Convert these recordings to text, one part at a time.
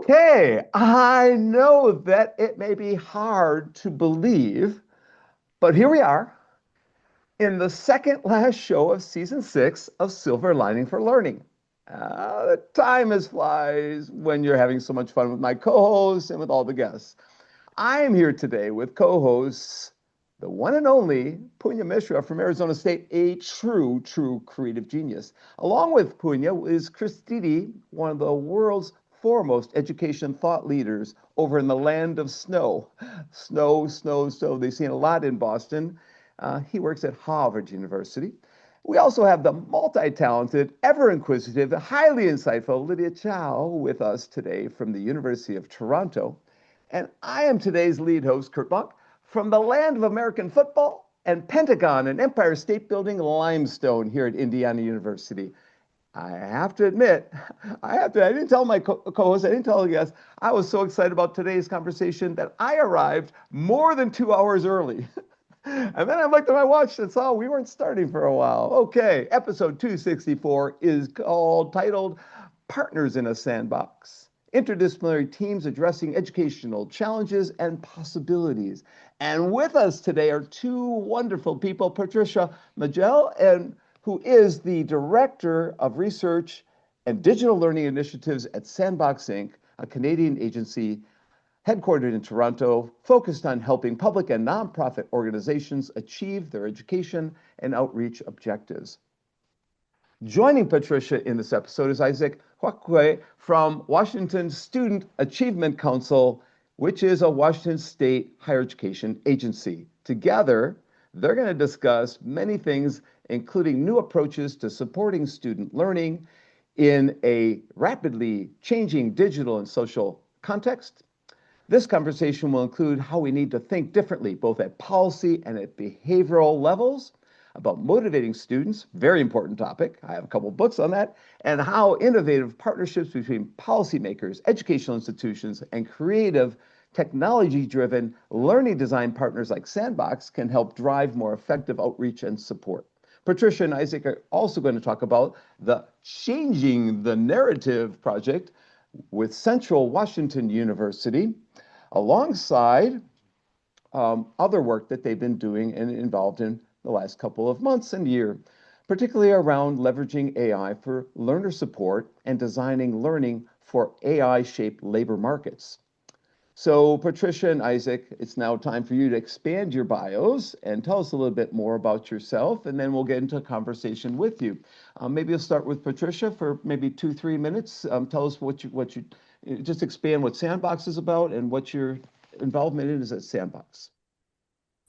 Okay, I know that it may be hard to believe, but here we are in the second last show of season 6 of Silver Lining for Learning. The time is flies when you're having so much fun with my co-hosts and with all the guests. I am here today with co-hosts, the one and only Punya Mishra from Arizona State, a true creative genius. Along with Punya is Chris Didi, one of the world's foremost education thought leaders over in the land of snow. Snow. They've seen a lot in Boston. He works at Harvard University. We also have the multi-talented, ever-inquisitive, highly insightful Lydia Chow with us today from the University of Toronto. And I am today's lead host, Kurt Monk, from the land of American football and Pentagon and Empire State Building limestone here at Indiana University. I have to admit, I didn't tell my co-host, I didn't tell the guests, I was so excited about today's conversation that I arrived more than 2 hours early. And then I looked at my watch and saw we weren't starting for a while. Okay, episode 264 is titled Partners in a Sandbox. Interdisciplinary teams addressing educational challenges and possibilities. And with us today are two wonderful people, Patricia Mangeol, who is the Director of Research and Digital Learning Initiatives at Sandbox Inc., a Canadian agency headquartered in Toronto, focused on helping public and nonprofit organizations achieve their education and outreach objectives. Joining Patricia in this episode is Isaac Kwakye from Washington Student Achievement Council, which is a Washington State higher education agency. Together, they're going to discuss many things, including new approaches to supporting student learning in a rapidly changing digital and social context. This conversation will include how we need to think differently, both at policy and at behavioral levels, about motivating students, very important topic. I have a couple books on that, and how innovative partnerships between policymakers, educational institutions, and creative technology-driven learning design partners like Sandbox can help drive more effective outreach and support. Patricia and Isaac are also going to talk about the Changing the Narrative project with Central Washington University, alongside other work that they've been doing and involved in the last couple of months and year, particularly around leveraging AI for learner support and designing learning for AI-shaped labor markets. So Patricia and Isaac, it's now time for you to expand your bios and tell us a little bit more about yourself, and then we'll get into a conversation with you. Maybe you'll start with Patricia for maybe 2-3 minutes. Tell us just expand what Sandbox is about and what your involvement in is at Sandbox.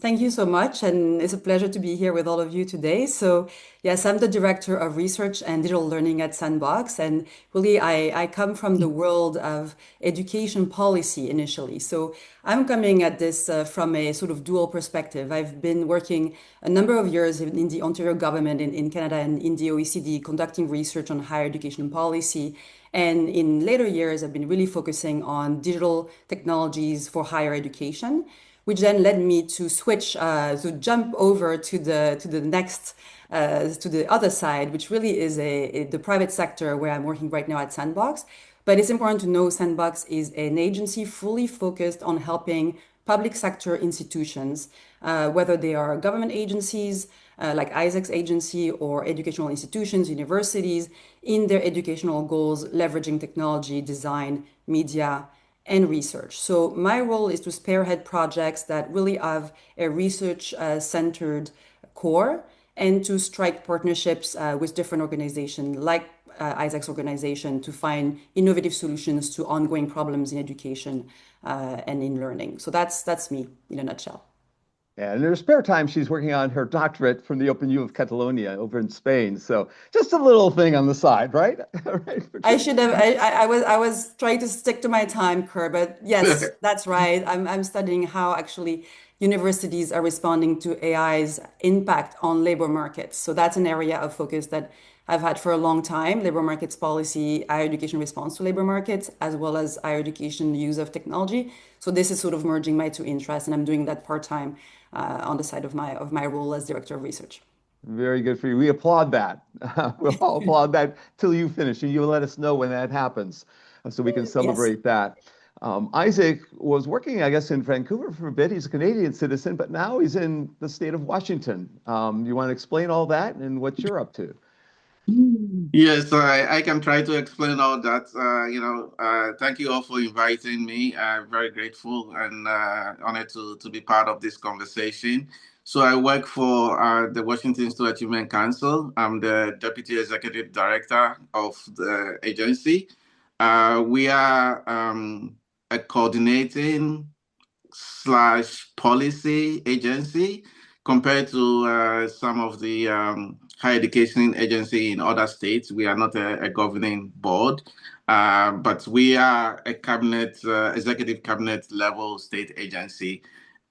Thank you so much, and it's a pleasure to be here with all of you today. So, yes, I'm the Director of Research and Digital Learning at Sandbox, and really I come from the world of education policy initially. So I'm coming at this from a sort of dual perspective. I've been working a number of years in the Ontario government in Canada and in the OECD, conducting research on higher education policy. And in later years, I've been really focusing on digital technologies for higher education, which then led me to switch, to jump over to the next, to the other side, which really is the private sector where I'm working right now at Sandbox. But it's important to know Sandbox is an agency fully focused on helping public sector institutions, whether they are government agencies, like Isaac's agency, or educational institutions, universities, in their educational goals, leveraging technology, design, media, and research. So my role is to spearhead projects that really have a research-centered core and to strike partnerships with different organizations like Isaac's organization to find innovative solutions to ongoing problems in education and in learning. So that's me in a nutshell. And in her spare time, she's working on her doctorate from the Open U of Catalonia over in Spain. So just a little thing on the side, right? Right. I should have. I was trying to stick to my time, Kerr, but yes, that's right. I'm studying how actually universities are responding to AI's impact on labor markets. So that's an area of focus that I've had for a long time: labor markets policy, higher education response to labor markets, as well as higher education use of technology. So this is sort of merging my two interests, and I'm doing that part-time on the side of my role as director of research. Very good for you. We applaud that. We'll all applaud that till you finish, and you'll let us know when that happens. so we can Yes. celebrate that. Isaac was working, I guess, in Vancouver for a bit. He's a Canadian citizen, but now he's in the state of Washington. You want to explain all that and what you're up to? Yes, I can try to explain all that. Thank you all for inviting me. I'm very grateful and honored to be part of this conversation. So I work for the Washington Student Achievement Council. I'm the Deputy Executive Director of the agency. We are a coordinating slash policy agency compared to some of the higher education agency in other states. We are not a governing board, but we are a cabinet, executive cabinet level state agency.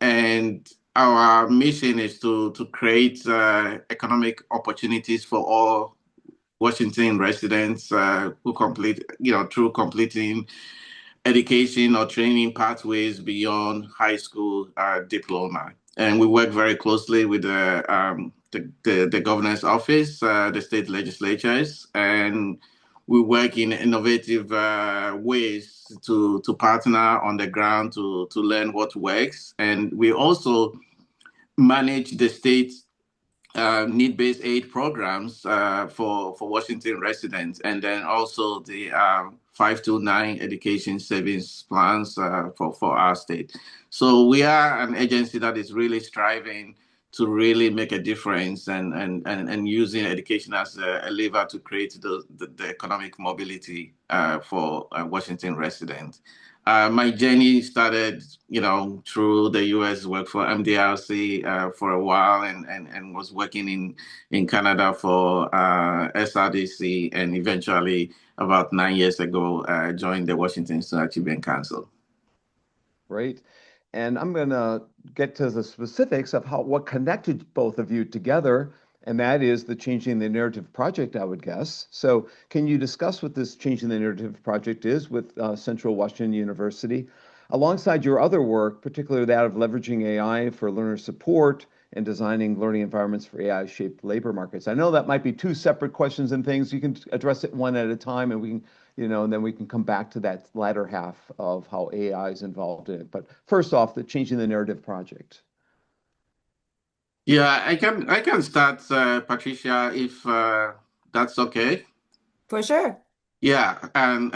And our mission is to create economic opportunities for all Washington residents who complete, through completing education or training pathways beyond high school diploma. And we work very closely with the governor's office, the state legislatures, and we work in innovative ways to partner on the ground to learn what works. And we also manage the state need-based aid programs for Washington residents, and then also the 529 education savings plans for our state. So we are an agency that is really striving to really make a difference and using education as a lever to create the economic mobility for Washington residents. My journey started, through the U.S. work for MDRC for a while, and was working in Canada for SRDC, and eventually, about 9 years ago, joined the Washington Student Achievement Council. Great. And I'm going to get to the specifics of what connected both of you together, and that is the Changing the Narrative project, I would guess. So, can you discuss what this Changing the Narrative project is with Central Washington University, alongside your other work, particularly that of leveraging AI for learner support and designing learning environments for AI-shaped labor markets? I know that might be two separate questions and things. You can address it one at a time, and we can and then we can come back to that latter half of how AI is involved in it. But first off, the Changing the Narrative project. Yeah, I can start, Patricia, if that's okay. For sure. Yeah, and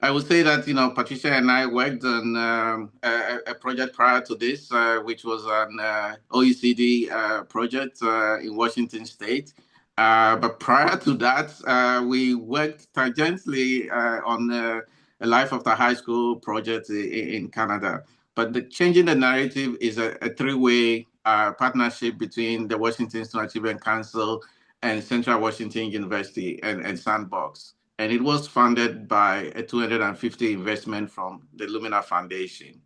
I would say that Patricia and I worked on a project prior to this, which was an OECD project in Washington State. But prior to that, we worked tangentially on a Life After High School project in Canada. But the Changing the Narrative is a three-way partnership between the Washington Student Achievement Council and Central Washington University and Sandbox. And it was funded by a 250 investment from the Lumina Foundation.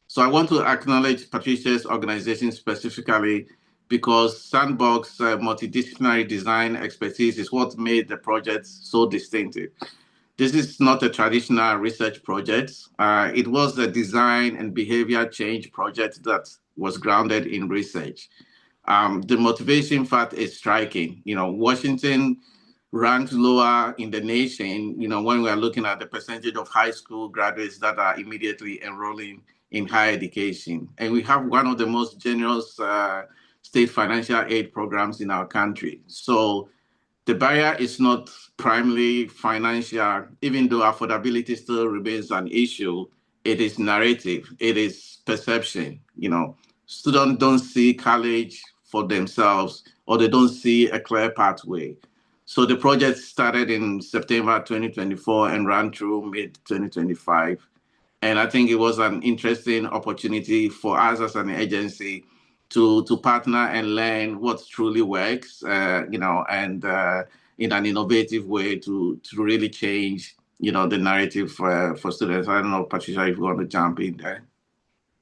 So I want to acknowledge Patricia's organization specifically because Sandbox multidisciplinary design expertise is what made the project so distinctive. This is not a traditional research project. It was a design and behavior change project that was grounded in research. The motivation fact is striking. Washington ranked lower in the nation, when we are looking at the percentage of high school graduates that are immediately enrolling in higher education. And we have one of the most generous state financial aid programs in our country. So the barrier is not primarily financial, even though affordability still remains an issue. It is narrative, it is perception. Students don't see college for themselves, or they don't see a clear pathway. So the project started in September 2024 and ran through mid 2025. And I think it was an interesting opportunity for us as an agency to partner and learn what truly works, and in an innovative way to really change, the narrative for students. I don't know, Patricia, if you want to jump in there.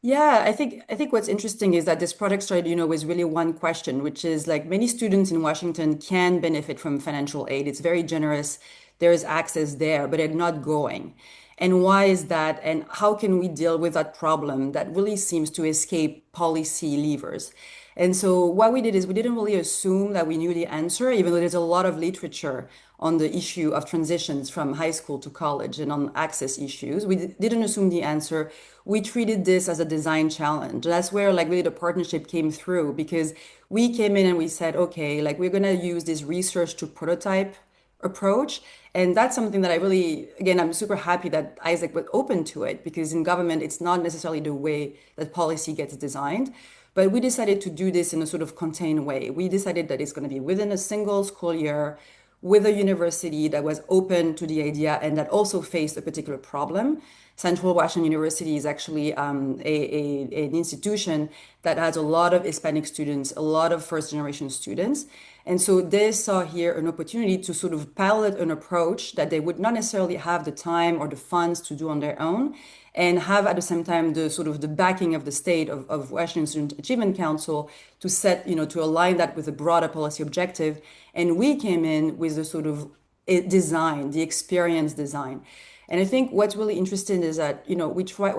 Yeah, I think what's interesting is that this product started, with really one question, which is like many students in Washington can benefit from financial aid. It's very generous. There is access there, but it's not growing. And why is that? And how can we deal with that problem that really seems to escape policy levers? And so what we did is we didn't really assume that we knew the answer, even though there's a lot of literature on the issue of transitions from high school to college and on access issues. We didn't assume the answer. We treated this as a design challenge. That's where like really the partnership came through because we came in and we said, okay, like we're gonna use this research to prototype approach. And that's something that I really, again, I'm super happy that Isaac was open to it because in government, it's not necessarily the way that policy gets designed. But we decided to do this in a sort of contained way. We decided that it's going to be within a single school year with a university that was open to the idea and that also faced a particular problem. Central Washington University is actually an institution that has a lot of Hispanic students, a lot of first generation students. And so they saw here an opportunity to sort of pilot an approach that they would not necessarily have the time or the funds to do on their own and have at the same time the sort of the backing of the state of Washington Student Achievement Council to set, to align that with a broader policy objective. And we came in with the sort of design, the experience design. And I think what's really interesting is that, what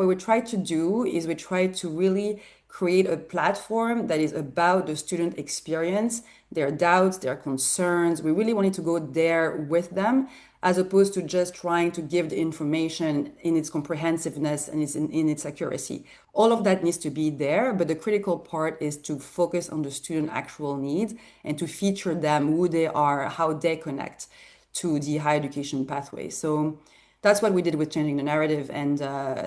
we try to do is we try to really create a platform that is about the student experience, their doubts, their concerns. We really wanted to go there with them as opposed to just trying to give the information in its comprehensiveness and in its accuracy. All of that needs to be there, but the critical part is to focus on the student actual needs and to feature them, who they are, how they connect to the higher education pathway. So that's what we did with changing the narrative. And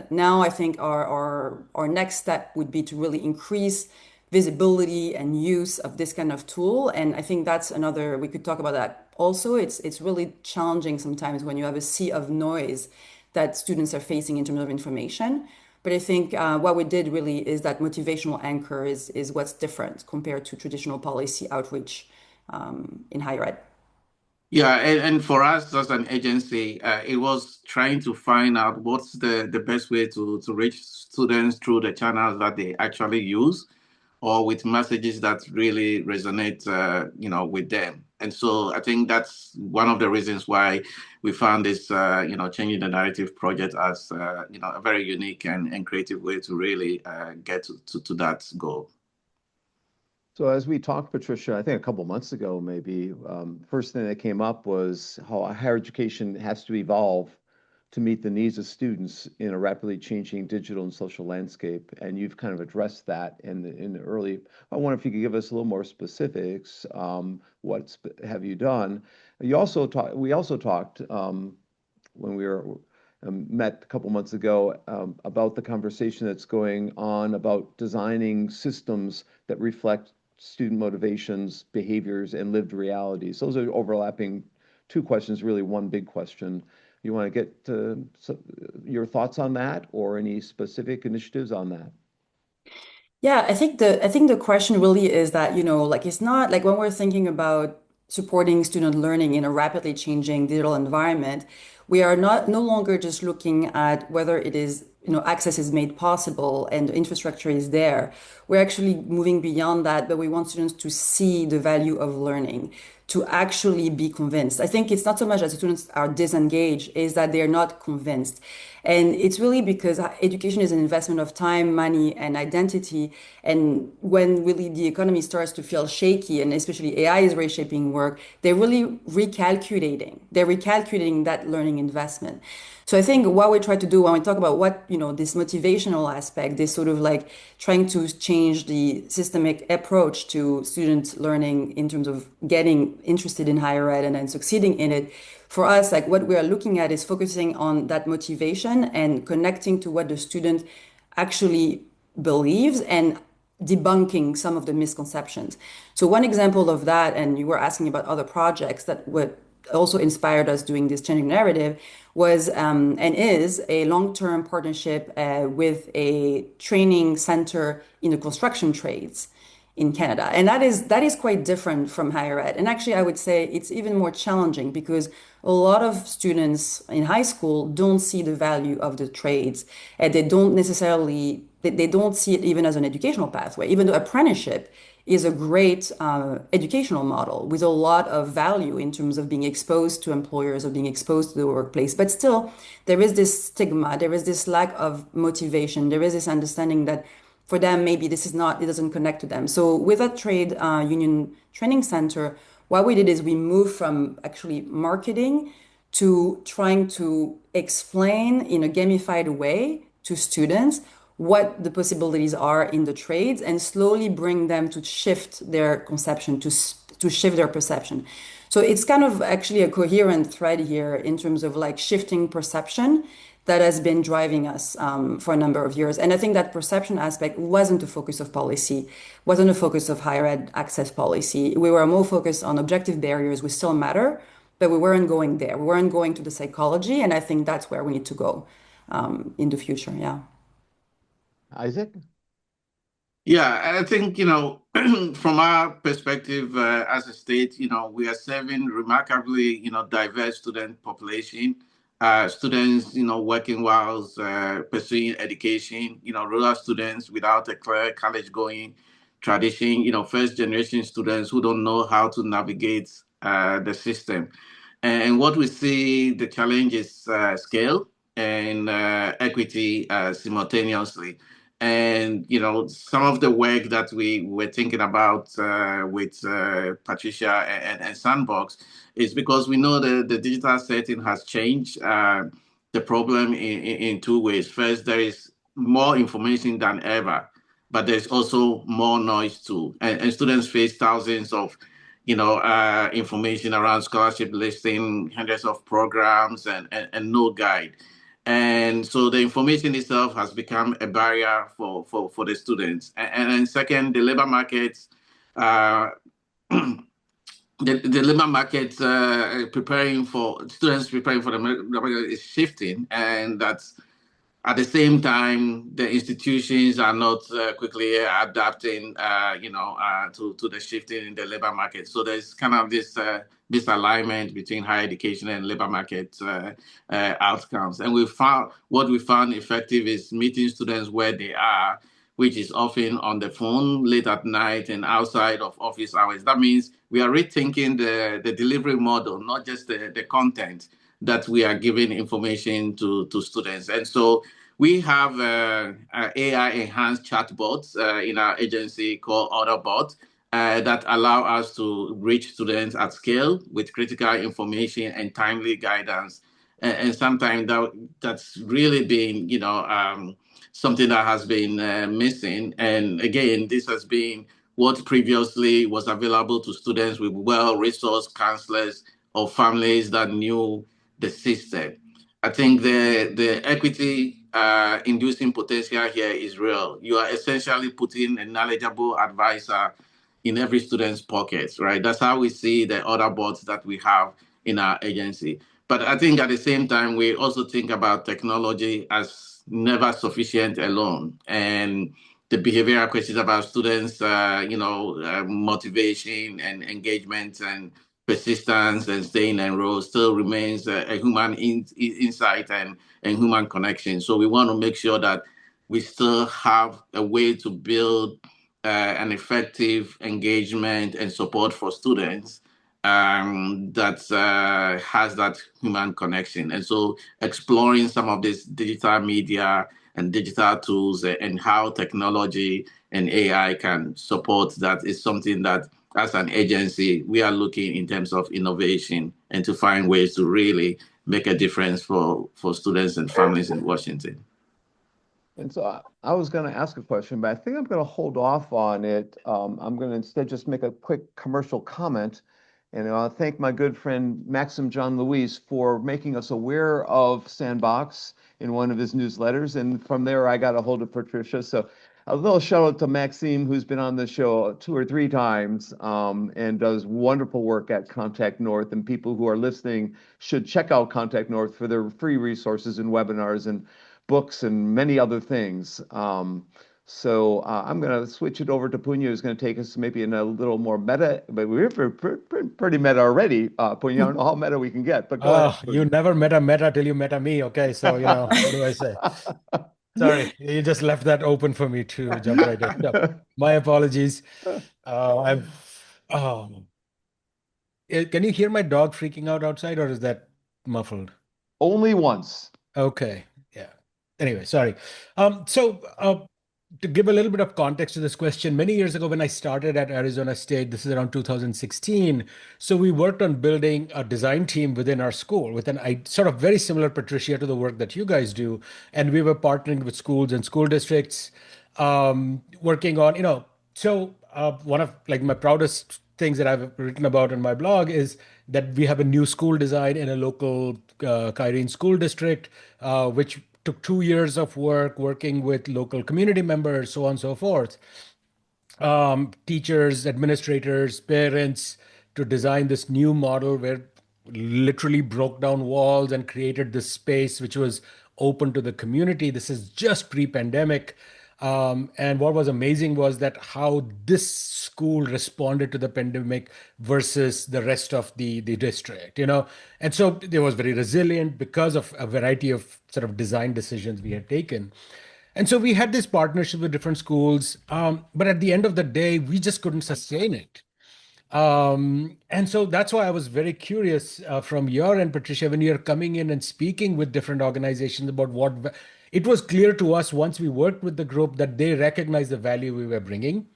now I think our next step would be to really increase visibility and use of this kind of tool. And I think that's another, we could talk about that also. It's really challenging sometimes when you have a sea of noise that students are facing in terms of information. But I think what we did really is that motivational anchor is what's different compared to traditional policy outreach in higher ed. Yeah, and for us as an agency, it was trying to find out what's the best way to reach students through the channels that they actually use or with messages that really resonate, with them. And so I think that's one of the reasons why we found this, changing the narrative project as, a very unique and creative way to really get to that goal. So as we talked, Patricia, I think a couple months ago, maybe, first thing that came up was how higher education has to evolve to meet the needs of students in a rapidly changing digital and social landscape. And you've kind of addressed that in the early. I wonder if you could give us a little more specifics. What have you done? We also talked when we were met a couple months ago about the conversation that's going on about designing systems that reflect student motivations, behaviors, and lived realities. Those are overlapping two questions, really one big question. You want to get your thoughts on that or any specific initiatives on that? Yeah, I think the question really is that, like it's not like when we're thinking about supporting student learning in a rapidly changing digital environment, we are not no longer just looking at whether it is, access is made possible and the infrastructure is there. We're actually moving beyond that, but we want students to see the value of learning, to actually be convinced. I think it's not so much that students are disengaged, is that they're not convinced. And it's really because education is an investment of time, money, and identity. And when really the economy starts to feel shaky, and especially AI is reshaping work, they're really recalculating. They're recalculating that learning investment. So I think what we try to do when we talk about what, this motivational aspect, this sort of like trying to change the systemic approach to student learning in terms of getting interested in higher ed and then succeeding in it. For us, like what we are looking at is focusing on that motivation and connecting to what the student actually believes and debunking some of the misconceptions. So one example of that, and you were asking about other projects that would also inspired us doing this changing narrative was and is a long-term partnership with a training center in the construction trades in Canada. And that is quite different from higher ed. And actually, I would say it's even more challenging because a lot of students in high school don't see the value of the trades. And they don't necessarily, they don't see it even as an educational pathway, even though apprenticeship is a great educational model with a lot of value in terms of being exposed to employers or being exposed to the workplace. But still, there is this stigma, there is this lack of motivation, there is this understanding that for them, maybe this is not, it doesn't connect to them. So with a trade union training center, what we did is we moved from actually marketing to trying to explain in a gamified way to students what the possibilities are in the trades and slowly bring them to shift their conception, to shift their perception. So it's kind of actually a coherent thread here in terms of like shifting perception that has been driving us for a number of years. And I think that perception aspect wasn't the focus of policy, wasn't a focus of higher ed access policy. We were more focused on objective barriers, which still matter, but we weren't going there. We weren't going to the psychology, and I think that's where we need to go in the future. Yeah. Isaac? Yeah, I think, from our perspective as a state, we are serving remarkably, diverse student population, students, working whilst pursuing education, rural students without a clear college going tradition, first generation students who don't know how to navigate the system. And what we see, the challenge is scale and equity simultaneously. And some of the work that we were thinking about with Patricia and Sandbox is because we know the digital setting has changed the problem in two ways. First, there is more information than ever, but there's also more noise too. And students face thousands of information around scholarship listing, hundreds of programs, and no guide. And so the information itself has become a barrier for the students. And then second, the labor markets, the labor market preparing for students preparing for the labor market is shifting, and that's at the same time, the institutions are not quickly adapting, to the shifting in the labor market. So there's kind of this misalignment between higher education and labor market outcomes. And what we found effective is meeting students where they are, which is often on the phone late at night and outside of office hours. That means we are rethinking the delivery model, not just the content that we are giving information to students. And so we have AI enhanced chatbots in our agency called Autobot that allow us to reach students at scale with critical information and timely guidance. And sometimes that's really been, something that has been missing. And again, this has been what previously was available to students with well-resourced counselors or families that knew the system. I think the equity inducing potential here is real. You are essentially putting a knowledgeable advisor in every student's pockets, right? That's how we see the other bots that we have in our agency. But I think at the same time, we also think about technology as never sufficient alone. And the behavioral questions about students, motivation and engagement and persistence and staying enrolled still remains a human insight and human connection. So we want to make sure that we still have a way to build an effective engagement and support for students that has that human connection. And so exploring some of this digital media and digital tools and how technology and AI can support that is something that as an agency, we are looking in terms of innovation and to find ways to really make a difference for students and families in Washington. And so I was going to ask a question, but I think I'm going to hold off on it. I'm going to instead just make a quick commercial comment. And I thank my good friend Maxim John Louise for making us aware of Sandbox in one of his newsletters. And from there, I got a hold of Patricia. So a little shout out to Maxime, who's been on the show 2 or 3 times and does wonderful work at Contact North. And people who are listening should check out Contact North for their free resources and webinars and books and many other things. So I'm going to switch it over to Punya, who's going to take us maybe in a little more meta, but we're pretty meta already. Punya, I don't know how meta we can get, but go ahead. You never met a meta till you met a me. Okay, so what do I say? Sorry, you just left that open for me to jump right in. No, my apologies. I've can you hear my dog freaking out outside, or is that muffled? Only once. Okay, yeah. Anyway, sorry. So to give a little bit of context to this question, many years ago when I started at Arizona State, this is around 2016. So we worked on building a design team within our school, with an I sort of very similar, Patricia, to the work that you guys do. And we were partnering with schools and school districts, working on, one of like my proudest things that I've written about in my blog is that we have a new school design in a local Kyrene school district, which took 2 years of working with local community members, so on and so forth, teachers, administrators, parents, to design this new model where literally broke down walls and created this space which was open to the community. This is just pre-pandemic. And what was amazing was that how this school responded to the pandemic versus the rest of the district, And so they was very resilient because of a variety of sort of design decisions we had taken. And so we had this partnership with different schools, but at the end of the day, we just couldn't sustain it. And so that's why I was very curious from your end, Patricia, when you're coming in and speaking with different organizations about it was clear to us once we worked with the group that they recognized the value we were bringing.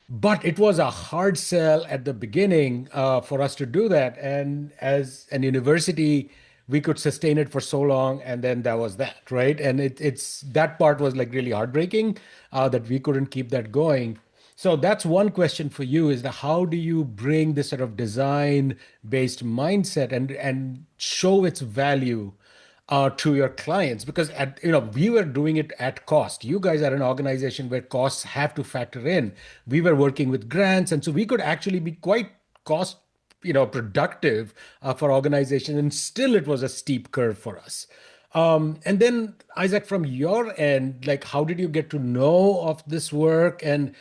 But it was a hard sell at the beginning for us to do that. And as an university, we could sustain it for so long, and then that was that, right? And it's that part was like really heartbreaking that we couldn't keep that going. So that's one question for you: is that how do you bring this sort of design-based mindset and show its value to your clients? Because we were doing it at cost. You guys are an organization where costs have to factor in. We were working with grants, and so we could actually be quite cost, productive for organizations, and still it was a steep curve for us. And then Isaac, from your end, like how did you get to know of this work, and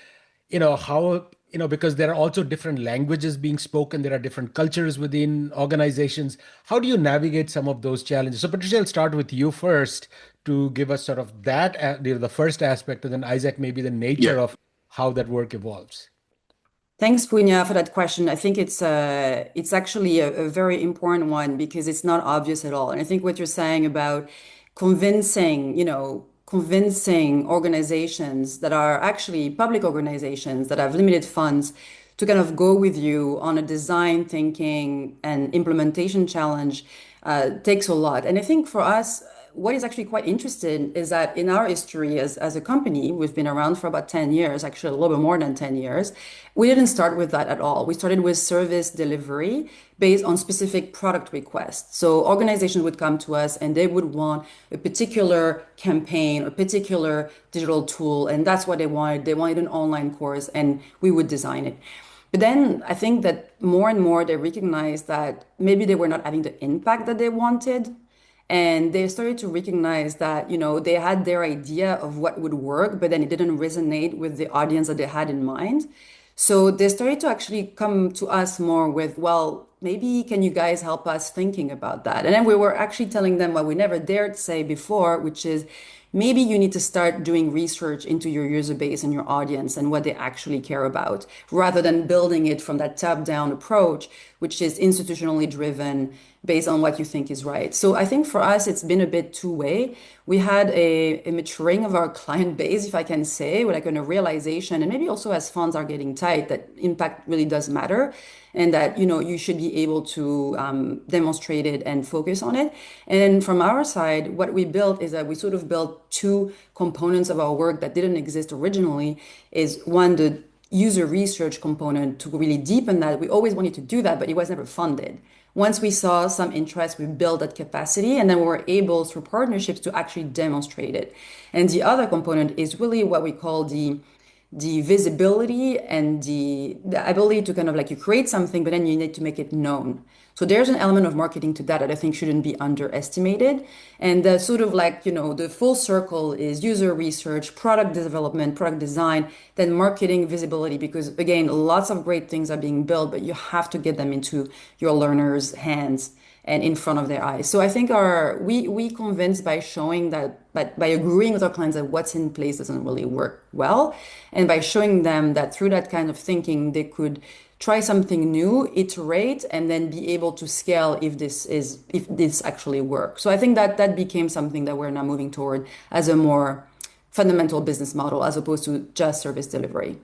how, because there are also different languages being spoken, there are different cultures within organizations. How do you navigate some of those challenges? So Patricia, I'll start with you first to give us sort of that, the first aspect, and then Isaac, maybe the nature Yeah. of how that work evolves. Thanks, Punya, for that question. I think it's actually a very important one because it's not obvious at all. And I think what you're saying about convincing organizations that are actually public organizations that have limited funds to kind of go with you on a design thinking and implementation challenge takes a lot. And I think for us, what is actually quite interesting is that in our history as a company, we've been around for about 10 years, actually a little bit more than 10 years. We didn't start with that at all. We started with service delivery based on specific product requests. So organizations would come to us and they would want a particular campaign or particular digital tool, and that's what they wanted. They wanted an online course, and we would design it. But then I think that more and more they recognized that maybe they were not having the impact that they wanted. And they started to recognize that, they had their idea of what would work, but then it didn't resonate with the audience that they had in mind. So they started to actually come to us more with, well, maybe can you guys help us thinking about that? And then we were actually telling them what we never dared say before, which is maybe you need to start doing research into your user base and your audience and what they actually care about, rather than building it from that top-down approach, which is institutionally driven based on what you think is right. So I think for us, it's been a bit two-way. We had a maturing of our client base, if I can say, with like a realization, and maybe also as funds are getting tight, that impact really does matter, and that you should be able to demonstrate it and focus on it. And from our side, what we built is that we sort of built two components of our work that didn't exist originally. Is one, the user research component, to really deepen that. We always wanted to do that, but it was never funded. Once we saw some interest, we built that capacity, and then we were able, through partnerships, to actually demonstrate it. And the other component is really what we call the visibility and the ability to kind of like, you create something, but then you need to make it known. So there's an element of marketing to that that I think shouldn't be underestimated. And the sort of like, the full circle is user research, product development, product design, then marketing, visibility, because again, lots of great things are being built, but you have to get them into your learners' hands and in front of their eyes. So I think we convince by showing that, but by agreeing with our clients that what's in place doesn't really work well, and by showing them that through that kind of thinking, they could try something new, iterate, and then be able to scale if this actually works. So I think that became something that we're now moving toward as a more fundamental business model as opposed to just service delivery.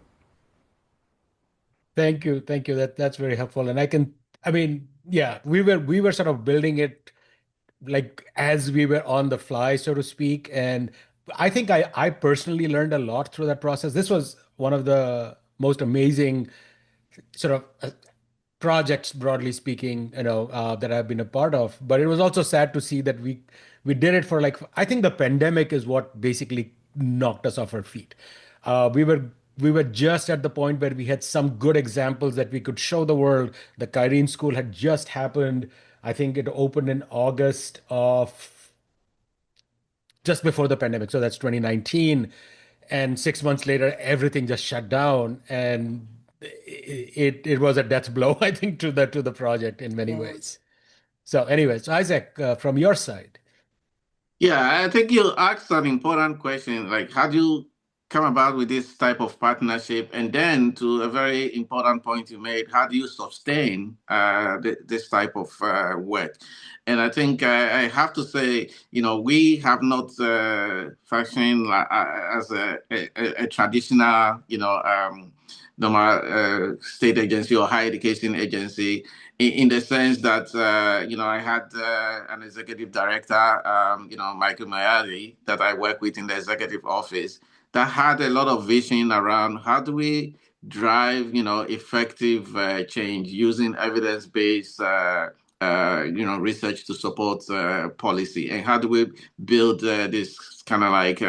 Thank you. Thank you. That's very helpful. And I mean, yeah, we were sort of building it like as we were on the fly, so to speak. And I think I personally learned a lot through that process. This was one of the most amazing sort of projects, broadly speaking, that I've been a part of. But it was also sad to see that we did it for like, I think the pandemic is what basically knocked us off our feet. We were just at the point where we had some good examples that we could show the world. The Kyrene School had just happened. I think it opened in August of just before the pandemic. So that's 2019. And 6 months later, everything just shut down. And it was a death blow, I think, to the project in many Yes. ways. So, anyways, Isaac, from your side. Yeah, I think you asked an important question, like how do you come about with this type of partnership? And then to a very important point you made, how do you sustain this type of work? And I think I have to say, we have not functioned as a traditional, normal state agency or higher education agency in the sense that I had an executive director, Michael Mayari, that I work with in the executive office, that had a lot of vision around how do we drive, effective change using evidence-based, research to support policy, and how do we build this kind of like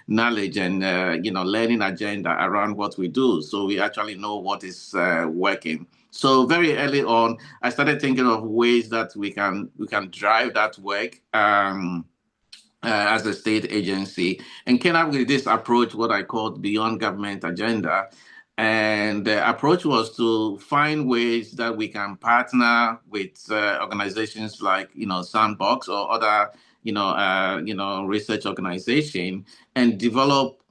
knowledge and learning agenda around what we do, so we actually know what is working. So very early on, I started thinking of ways that we can drive that work as a state agency, and came up with this approach, what I called beyond government agenda. And the approach was to find ways that we can partner with organizations like Sandbox or other research organization, and develop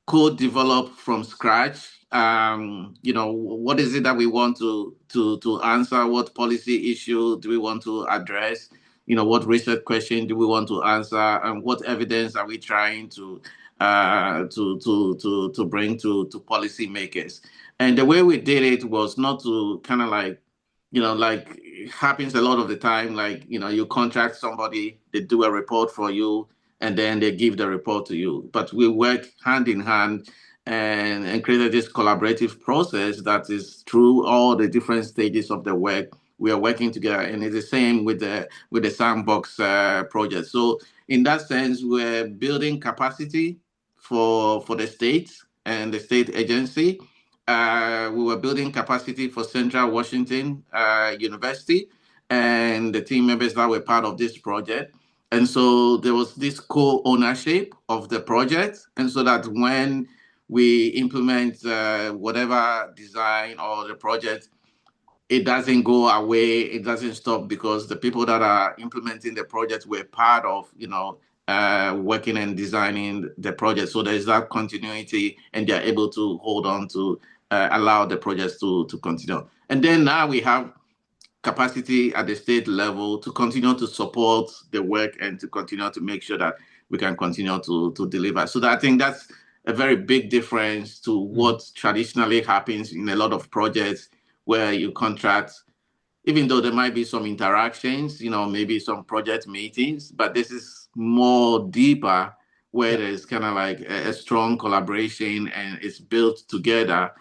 code developed from scratch. What is it that we want to answer? What policy issue do we want to address? What research question do we want to answer? And what evidence are we trying to bring to policymakers? And the way we did it was not to kind of like, like happens a lot of the time, like, you contract somebody, they do a report for you, and then they give the report to you. But we work hand in hand and created this collaborative process that is through all the different stages of the work. We are working together, and it's the same with the Sandbox project. So in that sense, we're building capacity for the state and the state agency. We were building capacity for Central Washington University and the team members that were part of this project. And so there was this co-ownership of the project. And so that when we implement whatever design or the project, it doesn't go away, it doesn't stop, because the people that are implementing the project were part of, working and designing the project. So there's that continuity, and they're able to hold on to allow the projects to continue. And then now we have capacity at the state level to continue to support the work and to continue to make sure that we can continue to deliver. So that, I think that's a very big difference to what traditionally happens in a lot of projects where you contract, even though there might be some interactions, maybe some project meetings, but this is more deeper, where there's kind of like a strong collaboration, and it's built together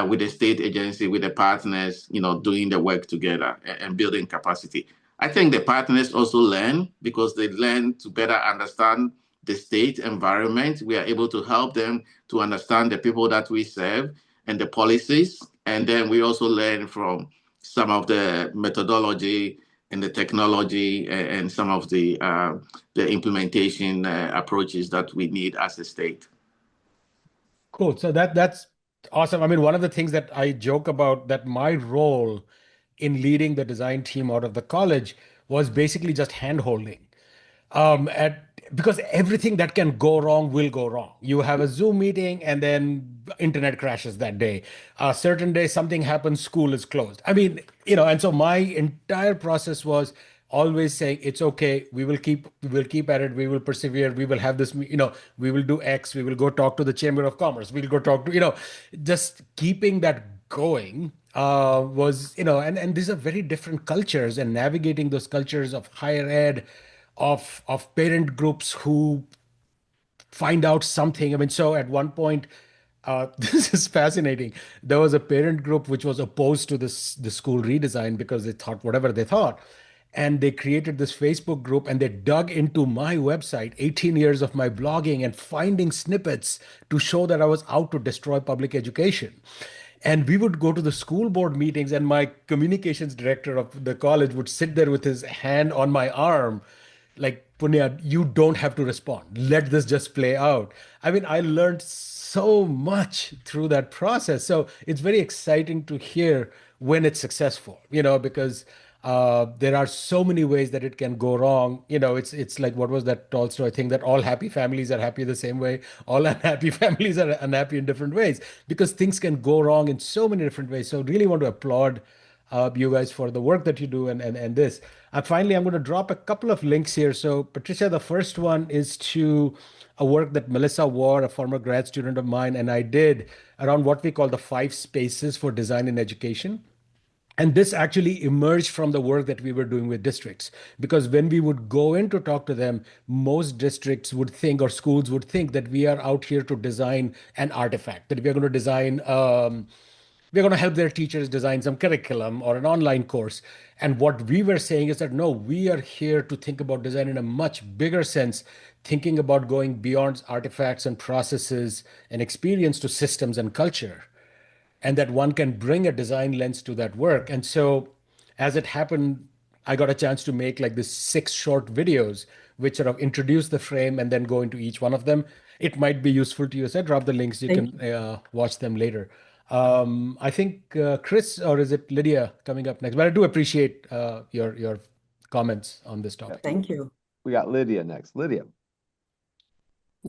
with the state agency, with the partners, doing the work together and building capacity. I think the partners also learn, because they learn to better understand the state environment. We are able to help them to understand the people that we serve and the policies. And then we also learn from some of the methodology and the technology and some of the implementation approaches that we need as a state. Cool. So that's awesome. I mean, one of the things that I joke about, that my role in leading the design team out of the college was basically just hand-holding. Because everything that can go wrong will go wrong. You have a Zoom meeting and then internet crashes that day. A certain day, something happens, school is closed. I mean, and so my entire process was, always saying it's okay, we will keep at it, we will persevere, we will have this, we will do X, we will go talk to the Chamber of Commerce, we'll go talk to, just keeping that going was, and these are very different cultures, and navigating those cultures of higher ed, of parent groups who find out something. I mean, so at one point, this is fascinating. There was a parent group which was opposed to the school redesign because they thought whatever they thought. And they created this Facebook group and they dug into my website, 18 years of my blogging and finding snippets to show that I was out to destroy public education. And we would go to the school board meetings, and my communications director of the college would sit there with his hand on my arm, like, Punya, you don't have to respond. Let this just play out. I mean, I learned so much through that process. So it's very exciting to hear when it's successful, because there are so many ways that it can go wrong. It's like, what was that Tolstoy thing, that all happy families are happy the same way, all unhappy families are unhappy in different ways, because things can go wrong in so many different ways. So really want to applaud you guys for the work that you do, and this. Finally, I'm going to drop a couple of links here. So, Patricia, the first one is to a work that Melissa Ward, a former grad student of mine, and I did around what we call the 5 spaces for design in education. And this actually emerged from the work that we were doing with districts. Because when we would go in to talk to them, most districts would think, or schools would think, that we are out here to design an artifact, that we are going to design, we're going to help their teachers design some curriculum or an online course. And what we were saying is that, no, we are here to think about design in a much bigger sense, thinking about going beyond artifacts and processes and experience to systems and culture, and that one can bring a design lens to that work. And so, as it happened, I got a chance to make like this 6 short videos, which sort of introduce the frame and then go into each one of them. It might be useful to you. So I drop the links. You Thank can watch them later. I think Chris, or is it Lydia, coming up next? But I do appreciate your comments on this topic. Thank you. We got Lydia next. Lydia.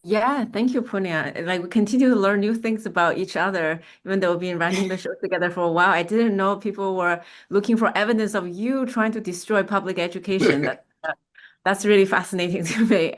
Yeah, thank you, Punya. Like we continue to learn new things about each other, even though we've been running the show together for a while. I didn't know people were looking for evidence of you trying to destroy public education. That's really fascinating to me.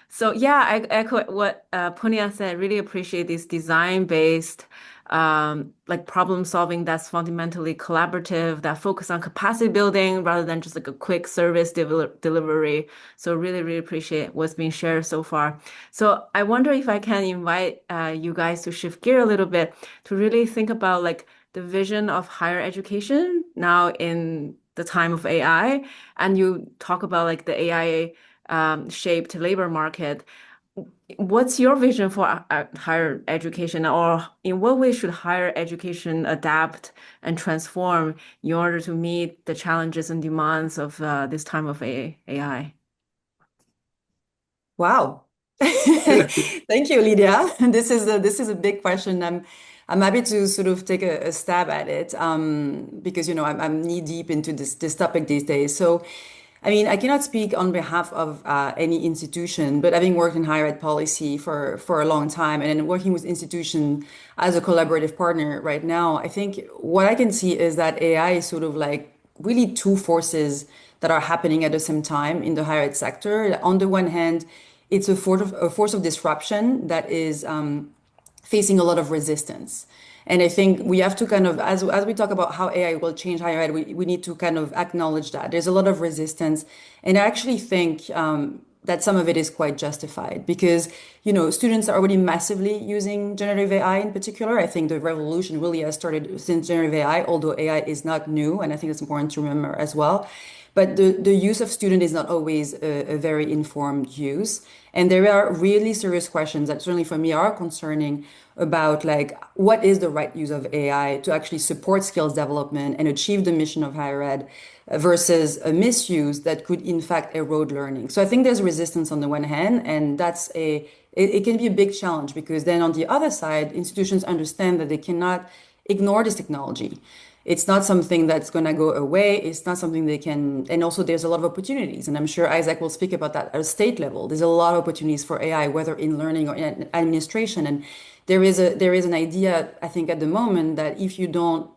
So yeah, I echo what Punya said. Really appreciate this design-based like problem solving that's fundamentally collaborative, that focus on capacity building rather than just like a quick service delivery. So really, really appreciate what's been shared so far. So I wonder if I can invite you guys to shift gear a little bit to really think about like the vision of higher education now in the time of AI. And you talk about like the AI shaped labor market. What's your vision for higher education, or in what way should higher education adapt and transform in order to meet the challenges and demands of this time of AI? Wow. Thank you, Lydia. This is a big question. I'm happy to sort of take a stab at it because I'm knee deep into this topic these days. So, I mean, I cannot speak on behalf of any institution, but having worked in higher ed policy for a long time and then working with institution as a collaborative partner right now, I think what I can see is that AI is sort of like really two forces that are happening at the same time in the higher ed sector. On the one hand, it's a force of disruption that is facing a lot of resistance. And I think we have to kind of, as we talk about how AI will change higher ed, we need to kind of acknowledge that there's a lot of resistance. And I actually think that some of it is quite justified because, students are already massively using generative AI in particular. I think the revolution really has started since generative AI, although AI is not new. And I think it's important to remember as well. But the use of student is not always a very informed use. And there are really serious questions that certainly for me are concerning about like what is the right use of AI to actually support skills development and achieve the mission of higher ed versus a misuse that could in fact erode learning. So I think there's resistance on the one hand, and it can be a big challenge because then on the other side, institutions understand that they cannot ignore this technology. It's not something that's going to go away. It's not something they can, and also there's a lot of opportunities. And I'm sure Isaac will speak about that at a state level. There's a lot of opportunities for AI, whether in learning or in administration. And there is an idea, I think, at the moment that if you don't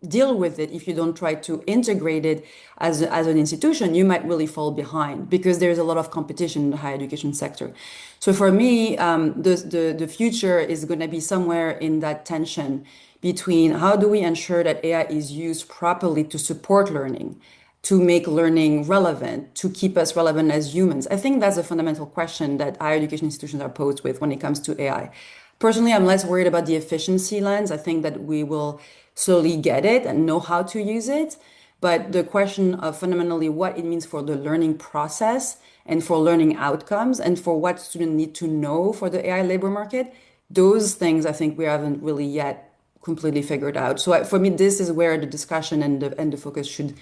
deal with it, if you don't try to integrate it as an institution, you might really fall behind because there's a lot of competition in the higher education sector. So for me, the future is going to be somewhere in that tension between how do we ensure that AI is used properly to support learning, to make learning relevant, to keep us relevant as humans. I think that's a fundamental question that higher education institutions are posed with when it comes to AI. Personally, I'm less worried about the efficiency lens. I think that we will slowly get it and know how to use it. But the question of fundamentally what it means for the learning process and for learning outcomes and for what students need to know for the AI labor market, those things I think we haven't really yet completely figured out. So for me, this is where the discussion and the focus should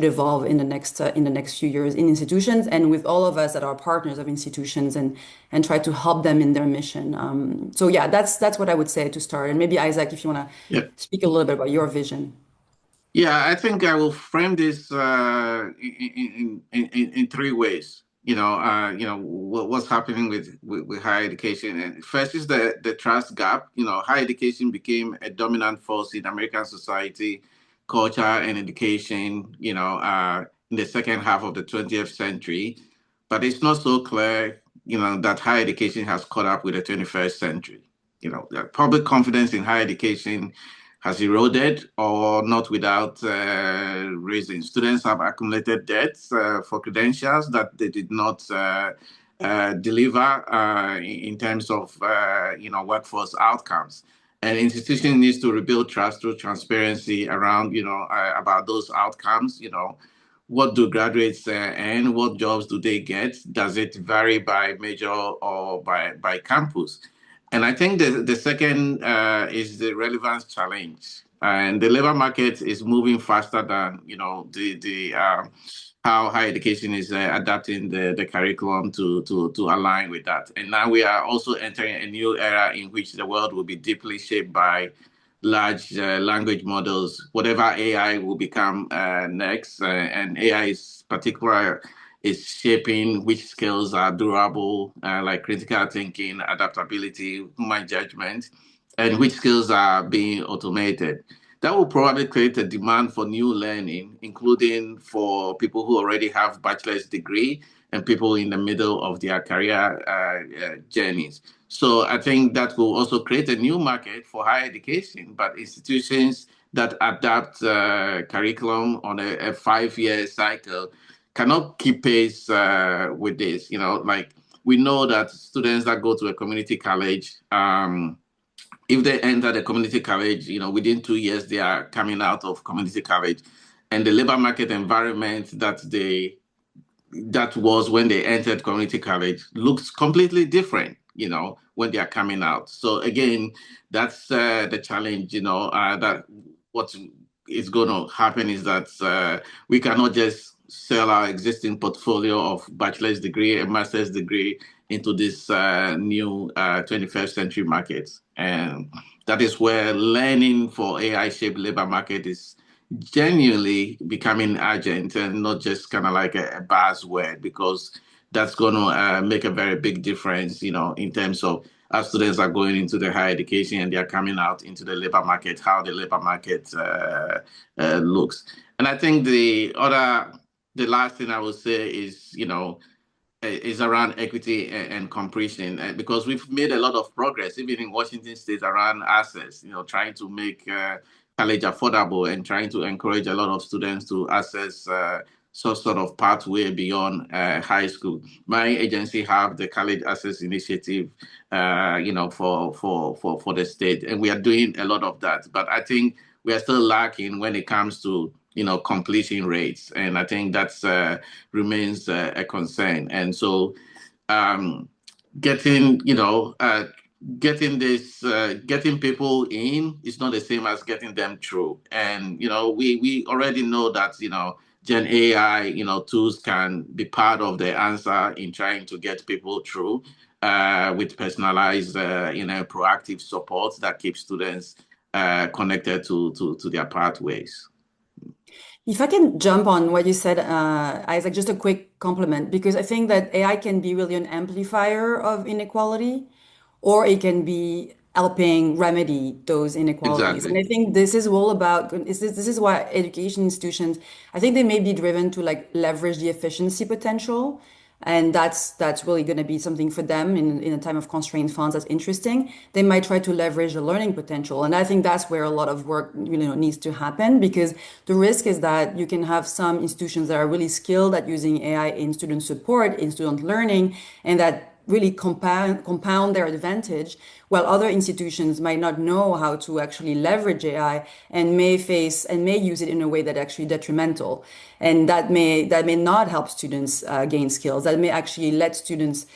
evolve in the next few years in institutions and with all of us that are partners of institutions and try to help them in their mission. So yeah, that's what I would say to start. And maybe Isaac, if you want to Yeah. speak a little bit about your vision. Yeah, I think I will frame this in three ways. What's happening with higher education. And first is the trust gap. Higher education became a dominant force in American society, culture, and education. In the second half of the 20th century, but it's not so clear. That higher education has caught up with the 21st century. The public confidence in higher education has eroded, or not without reason. Students have accumulated debts for credentials that they did not deliver in terms of workforce outcomes. And institution needs to rebuild trust through transparency around about those outcomes. What do graduates earn? What jobs do they get? Does it vary by major or by campus? And I think the second is the relevance challenge. And the labor market is moving faster than the how higher education is adapting the curriculum to align with that. And now we are also entering a new era in which the world will be deeply shaped by large language models. Whatever AI will become next, and AI is particular is shaping which skills are durable, like critical thinking, adaptability, human judgment, and which skills are being automated. That will probably create a demand for new learning, including for people who already have bachelor's degree and people in the middle of their career journeys. So I think that will also create a new market for higher education, but institutions that adapt curriculum on a 5-year cycle cannot keep pace with this. Like we know that students that go to a community college, if they enter the community college, within 2 years they are coming out of community college, and the labor market environment that was when they entered community college looks completely different. When they are coming out. So again, that's the challenge. That what is going to happen is that we cannot just sell our existing portfolio of bachelor's degree and master's degree into this new 21st century markets. And that is where learning for AI-shaped labor market is genuinely becoming urgent and not just kind of like a buzzword, because that's going to make a very big difference, in terms of as students are going into the higher education and they're coming out into the labor market, how the labor market looks. And I think the last thing I would say is around equity and comprehension, because we've made a lot of progress, even in Washington State, around access, trying to make college affordable and trying to encourage a lot of students to access some sort of pathway beyond high school. My agency have the College Access Initiative, for the state, and we are doing a lot of that. But I think we are still lacking when it comes to completion rates, and I think that's remains a concern. And so, getting getting people in is not the same as getting them through. And we already know that Gen AI tools can be part of the answer in trying to get people through with personalized proactive support that keeps students connected to their pathways. If I can jump on what you said, Isaac, just a quick compliment, because I think that AI can be really an amplifier of inequality, or it can be helping remedy those inequalities. And Exactly. I think this is all about, this is why education institutions, I think they may be driven to like leverage the efficiency potential. And that's really going to be something for them in a time of constrained funds that's interesting. They might try to leverage the learning potential. And I think that's where a lot of work needs to happen, because the risk is that you can have some institutions that are really skilled at using AI in student support, in student learning, and that really compound their advantage, while other institutions might not know how to actually leverage AI and may use it in a way that actually detrimental, and that may not help students gain skills. That may actually let students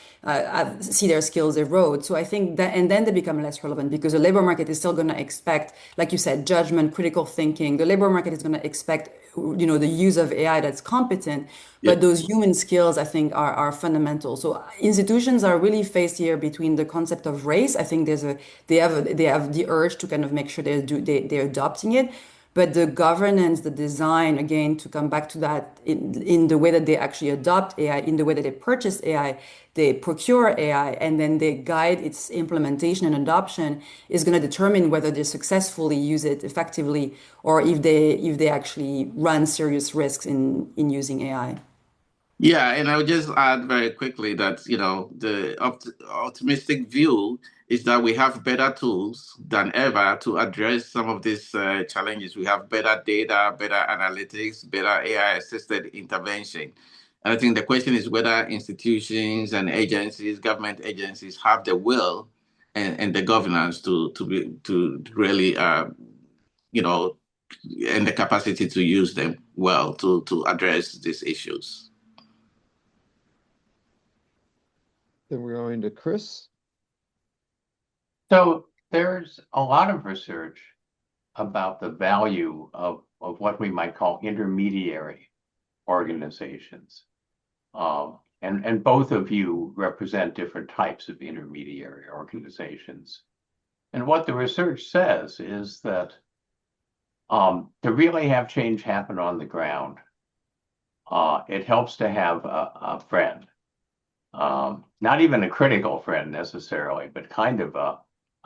see their skills erode. So I think that, and then they become less relevant, because the labor market is still going to expect, like you said, judgment, critical thinking. The labor market is going to expect the use of AI that's competent, Yeah. but those human skills, I think, are fundamental. So institutions are really faced here between the concept of race. I think they have the urge to kind of make sure they're adopting it, but the governance, the design, again, to come back to that, in the way that they actually adopt AI, in the way that they purchase AI, they procure AI, and then they guide its implementation and adoption, is going to determine whether they successfully use it effectively, or if they actually run serious risks in using AI. Yeah, and I would just add very quickly that, the optimistic view is that we have better tools than ever to address some of these challenges. We have better data, better analytics, better AI-assisted intervention. And I think the question is whether institutions and agencies, government agencies, have the will and the governance to really, you know, and the capacity to use them well to address these issues. Then we're going to Chris. So there's a lot of research about the value of what we might call intermediary organizations. And both of you represent different types of intermediary organizations. And what the research says is that to really have change happen on the ground, it helps to have a friend. Not even a critical friend necessarily, but kind of a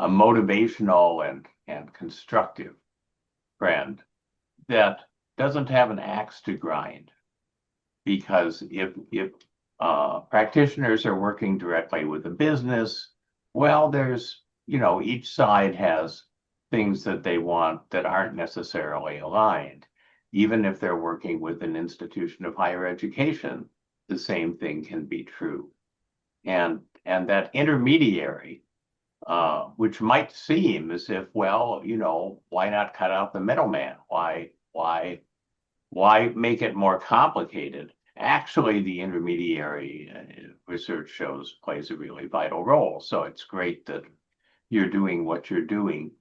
motivational and constructive friend that doesn't have an axe to grind. Because if practitioners are working directly with a business, well, there's, each side has things that they want that aren't necessarily aligned. Even if they're working with an institution of higher education, the same thing can be true. And that intermediary, which might seem as if, well, why not cut out the middleman? Why make it more complicated? Actually, the intermediary research shows plays a really vital role. So it's great that you're doing what you're doing.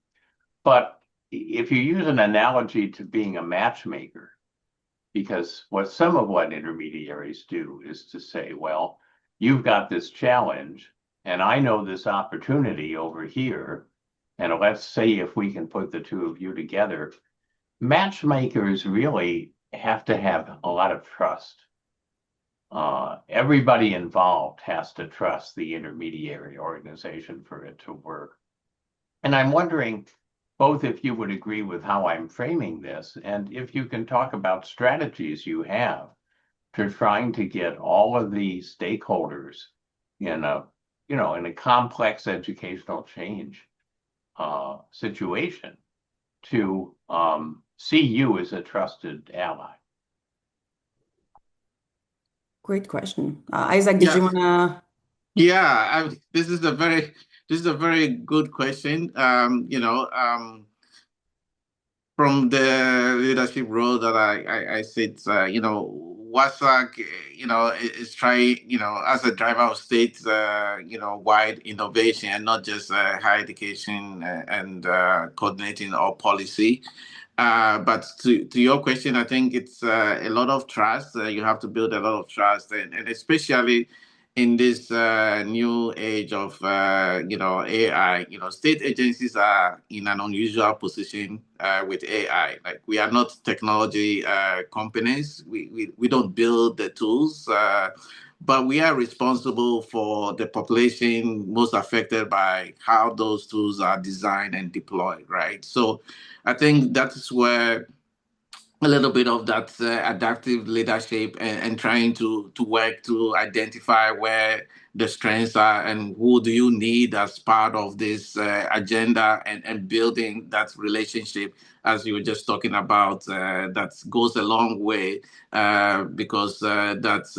But if you use an analogy to being a matchmaker, because some of what intermediaries do is to say, well, you've got this challenge, and I know this opportunity over here, and let's see if we can put the two of you together. Matchmakers really have to have a lot of trust. Everybody involved has to trust the intermediary organization for it to work. And I'm wondering both if you would agree with how I'm framing this, and if you can talk about strategies you have to trying to get all of the stakeholders in a complex educational change situation to see you as a trusted ally. Great question. Isaac, did you Yeah, want to? yeah. This is a very good question. From the leadership role that I sit, WASAC, is trying, as a driver of state, wide innovation and not just higher education and coordinating all policy. But to your question, I think it's a lot of trust. You have to build a lot of trust, and especially in this new age of AI. State agencies are in an unusual position with AI. Like, we are not technology companies. We don't build the tools. but we are responsible for the population most affected by how those tools are designed and deployed, right? So I think that's where a little bit of that adaptive leadership and trying to work to identify where the strengths are and who do you need as part of this agenda and building that relationship as you were just talking about that goes a long way because that's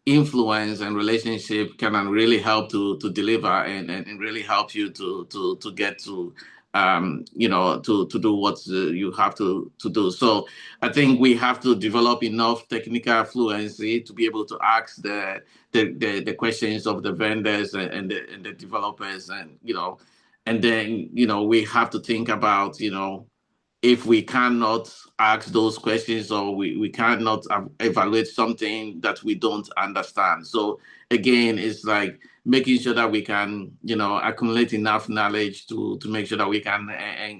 influence and relationship can really help to deliver and really help you to get to to do what you have to do. So I think we have to develop enough technical fluency to be able to ask the questions of the vendors and the developers, and then we have to think about if we cannot ask those questions or we cannot evaluate something that we don't understand. So again, it's like making sure that we can, accumulate enough knowledge to make sure that we can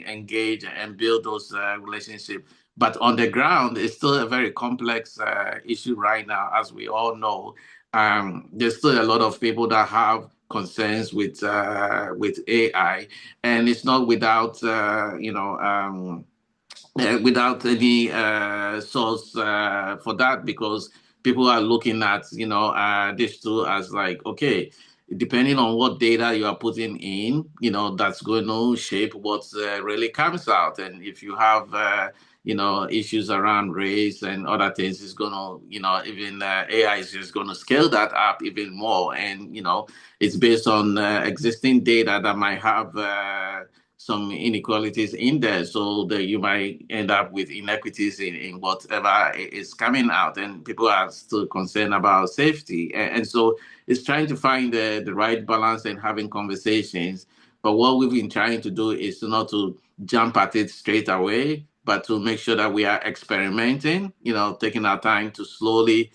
engage and build those relationships. But on the ground, it's still a very complex issue right now, as we all know. There's still a lot of people that have concerns with AI, and it's not without without any source for that, because people are looking at this tool as like, okay, depending on what data you are putting in, that's going to shape what really comes out. And if you have issues around race and other things, it's going to even AI is just going to scale that up even more. And it's based on existing data that might have some inequalities in there, so that you might end up with inequities in whatever is coming out, and people are still concerned about safety. And so it's trying to find the right balance and having conversations. But what we've been trying to do is not to jump at it straight away, but to make sure that we are experimenting, taking our time to slowly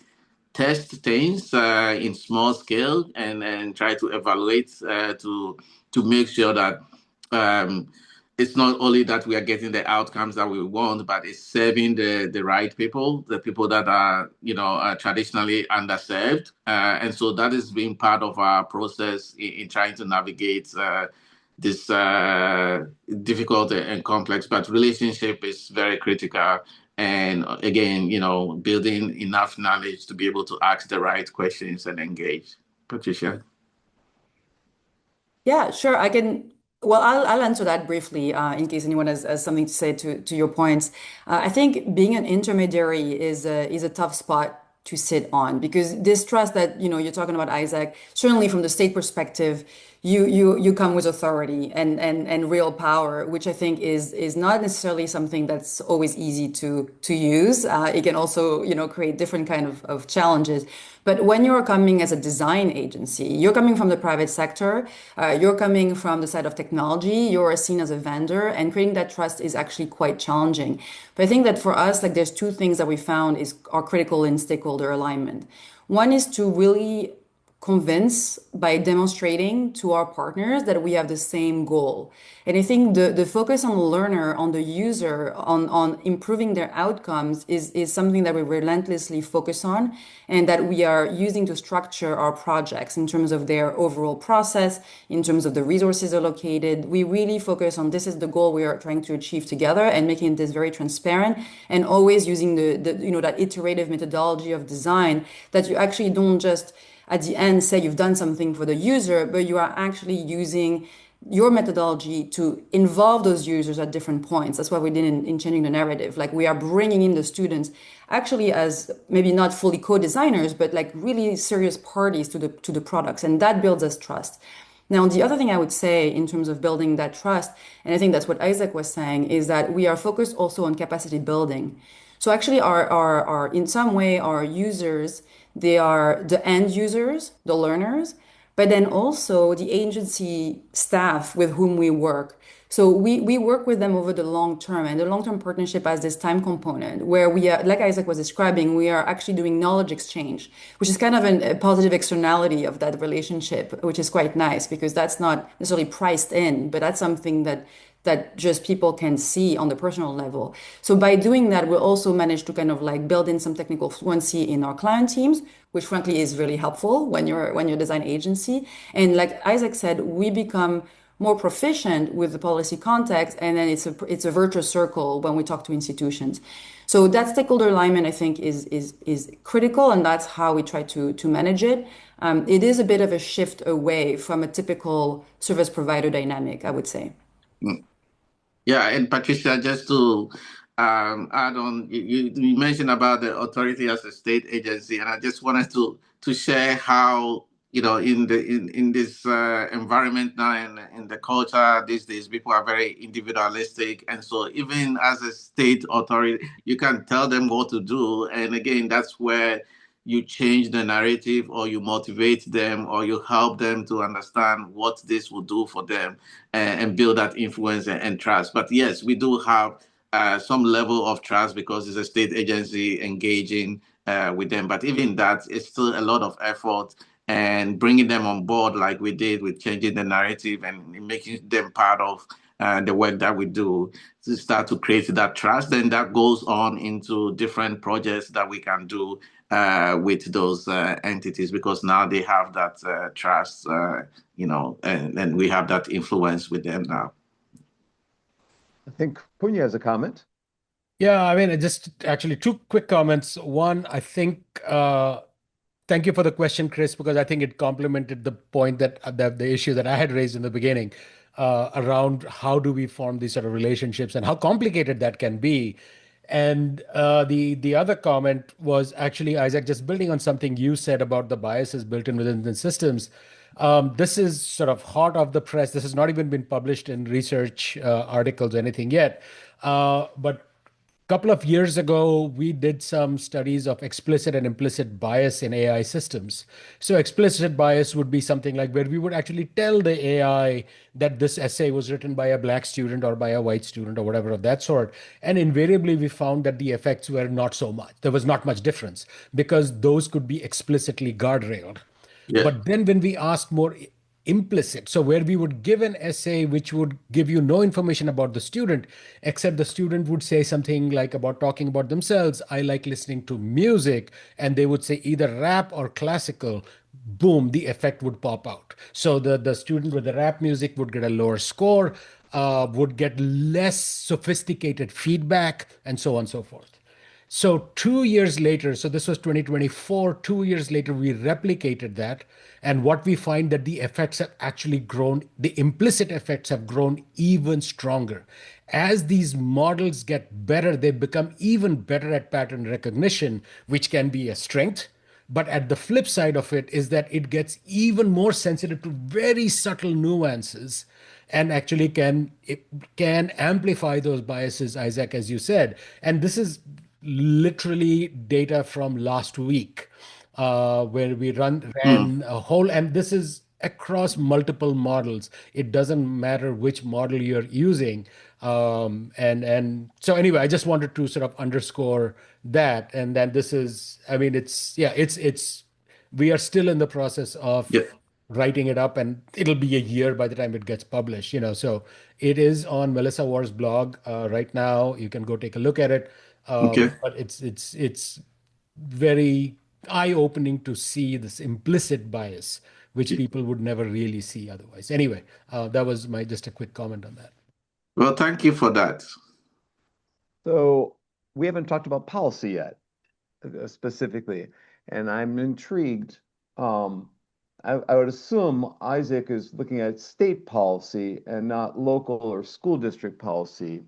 test things in small scale and try to evaluate to make sure that um, it's not only that we are getting the outcomes that we want, but it's serving the right people, the people that are traditionally underserved, and so that is being part of our process in trying to navigate this difficult and complex, but relationship is very critical. And again, building enough knowledge to be able to ask the right questions and engage. Patricia. Yeah, sure. I can. Well, I'll answer that briefly in case anyone has something to say to your points. I think being an intermediary is a tough spot to sit on, because this trust that you're talking about, Isaac, certainly from the state perspective, you come with authority and real power, which I think is not necessarily something that's always easy to use. It can also create different kind of challenges. But when you're coming as a design agency, you're coming from the private sector, you're coming from the side of technology, you're seen as a vendor, and creating that trust is actually quite challenging. But I think that for us, like, there's two things that we found are critical in stakeholder alignment. One is to really convince by demonstrating to our partners that we have the same goal. And I think the focus on the learner, on the user, on improving their outcomes is something that we relentlessly focus on, and that we are using to structure our projects in terms of their overall process, in terms of the resources allocated. We really focus on this is the goal we are trying to achieve together, and making this very transparent, and always using the that iterative methodology of design, that you actually don't just at the end say you've done something for the user, but you are actually using your methodology to involve those users at different points. That's what we did in changing the narrative. Like, we are bringing in the students actually as maybe not fully co-designers, but like really serious parties to the products, and that builds us trust. Now, the other thing I would say in terms of building that trust, and I think that's what Isaac was saying, is that we are focused also on capacity building. So actually, our in some way, our users, they are the end users, the learners, but then also the agency staff with whom we work. So we work with them over the long term, and the long-term partnership has this time component where we are, like Isaac was describing, we are actually doing knowledge exchange, which is kind of a positive externality of that relationship, which is quite nice because that's not necessarily priced in, but that's something that just people can see on the personal level. So by doing that, we'll also manage to kind of like build in some technical fluency in our client teams, which frankly is really helpful when you're a design agency. And like Isaac said, we become more proficient with the policy context, and then it's a virtuous circle when we talk to institutions. So that stakeholder alignment, I think, is critical, and that's how we try to manage it. It is a bit of a shift away from a typical service provider dynamic, I would say. Mm. Yeah, and Patricia, just to add on, you mentioned about the authority as a state agency, and I just wanted to share how in this environment now in the culture these days, people are very individualistic, and so even as a state authority, you can tell them what to do, and again, that's where you change the narrative or you motivate them or you help them to understand what this will do for them and build that influence and trust. But yes, we do have some level of trust because it's a state agency engaging with them. But even that, it's still a lot of effort and bringing them on board like we did with changing the narrative and making them part of the work that we do to start to create that trust. And that goes on into different projects that we can do with those entities because now they have that trust, and we have that influence with them now. I think Punya has a comment. Yeah, I mean, just actually two quick comments. One, I think, thank you for the question, Chris, because I think it complemented the point that the issue that I had raised in the beginning around how do we form these sort of relationships and how complicated that can be. And the other comment was actually, Isaac, just building on something you said about the biases built in within the systems. This is sort of hot off the press. This has not even been published in research articles or anything yet. But couple of years ago, we did some studies of explicit and implicit bias in AI systems. So explicit bias would be something like where we would actually tell the AI that this essay was written by a black student or by a white student or whatever of that sort. And invariably, we found that the effects were not so much. There was not much difference because those could be explicitly guardrailed. Yeah. But then when we asked more implicit, so where we would give an essay which would give you no information about the student, except the student would say something like about talking about themselves, I like listening to music, and they would say either rap or classical, boom, the effect would pop out. So the student with the rap music would get a lower score, would get less sophisticated feedback, and so on and so forth. So 2 years later, so this was 2024, 2 years later, we replicated that. And what we find that the effects have actually grown, the implicit effects have grown even stronger. As these models get better, they become even better at pattern recognition, which can be a strength. But at the flip side of it is that it gets even more sensitive to very subtle nuances and actually can amplify those biases, Isaac, as you said. And this is literally data from last week, where we ran a whole, and this is across multiple models. It doesn't matter which model you're using. And so anyway, I just wanted to sort of underscore that. And then this is, I mean, we are still in the process of Yeah. writing it up, and it'll be a year by the time it gets published, so it is on Melissa Ward's blog right now. You can go take a look at it. Okay. But it's very eye-opening to see this implicit bias, which people would never really see otherwise. Anyway, that was my just a quick comment on that. Well, thank you for that. So we haven't talked about policy yet, specifically, and I'm intrigued. I would assume Isaac is looking at state policy and not local or school district policy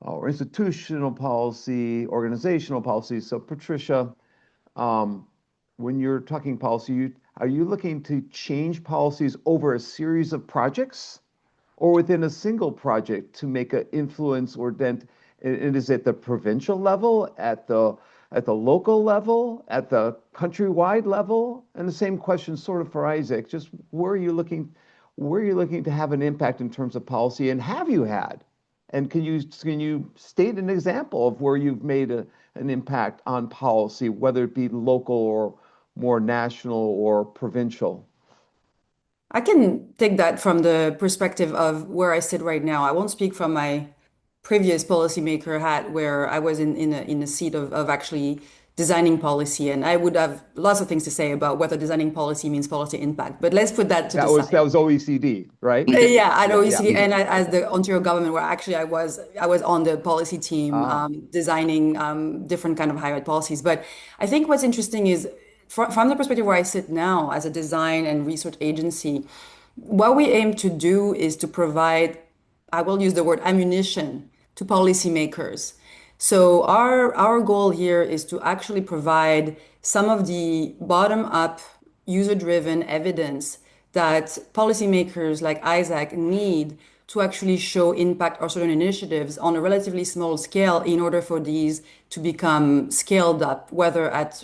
or institutional policy, organizational policy. So Patricia, when you're talking policy, are you looking to change policies over a series of projects or within a single project to make an influence or dent? And is it the provincial level, at the local level, at the countrywide level? And the same question sort of for Isaac, just where are you looking, where you're looking to have an impact in terms of policy, and have you had? And can you state an example of where you've made an impact on policy, whether it be local or more national or provincial? I can take that from the perspective of where I sit right now. I won't speak from my previous policymaker hat where I was in a seat of actually designing policy, and I would have lots of things to say about whether designing policy means policy impact. But let's put that to the That side. was OECD, right? Yeah, at Yeah, yeah. OECD and as the Ontario government, where actually I was on the policy team Ah, designing different kind of higher ed policies. But I think what's interesting is from the perspective where I sit now as a design and research agency, what we aim to do is to provide, I will use the word ammunition to policymakers. So our goal here is to actually provide some of the bottom-up, user-driven evidence that policymakers like Isaac need to actually show impact or certain initiatives on a relatively small scale in order for these to become scaled up, whether at,